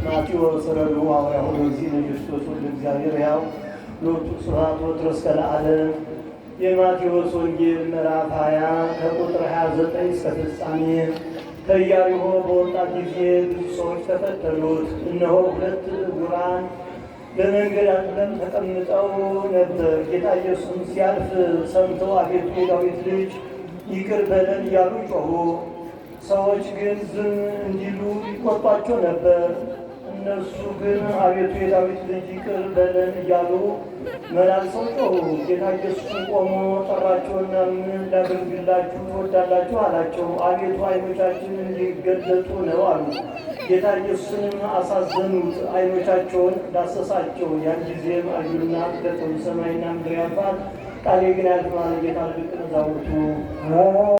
ማቴዎስ ረድኡ ሐዋርያሁ ለእግዚእነ ክርስቶስ ወልደ እግዚአብሔር ሕያው ሎቱ ስብሐት ወትረስከ ለዓለም። የማቴዎስ ወንጌል ምዕራፍ 20 ከቁጥር 29 እስከ ፍጻሜ። ከኢያሪሆ በወጣ ጊዜ ብዙ ሰዎች ተከተሉት። እነሆ ሁለት ዕውራን በመንገድ አጠገብ ተቀምጠው ነበር። ጌታ ኢየሱስም ሲያልፍ ሰምተው አቤቱ የዳዊት ልጅ ይቅር በለን እያሉ ጮኹ። ሰዎች ግን ዝም እንዲሉ ይቆጧቸው ነበር። እነሱ ግን አቤቱ የዳዊት ልጅ ይቅር በለን እያሉ መላልሰው ጮኹ። ጌታ ኢየሱስም ቆሞ ጠራቸውና ምን ላደርግላችሁ ትወዳላችሁ አላቸው። አቤቱ ዓይኖቻችን እንዲገለጡ ነው አሉ። ጌታ ኢየሱስንም አሳዘኑት፣ ዓይኖቻቸውን ዳሰሳቸው። ያን ጊዜም አዩና ተገጠሙ። ሰማይና ምድር ያልፋል፣ ቃሌ ግን አያልፍም አለ ጌታ ለደቀ መዛሙርቱ።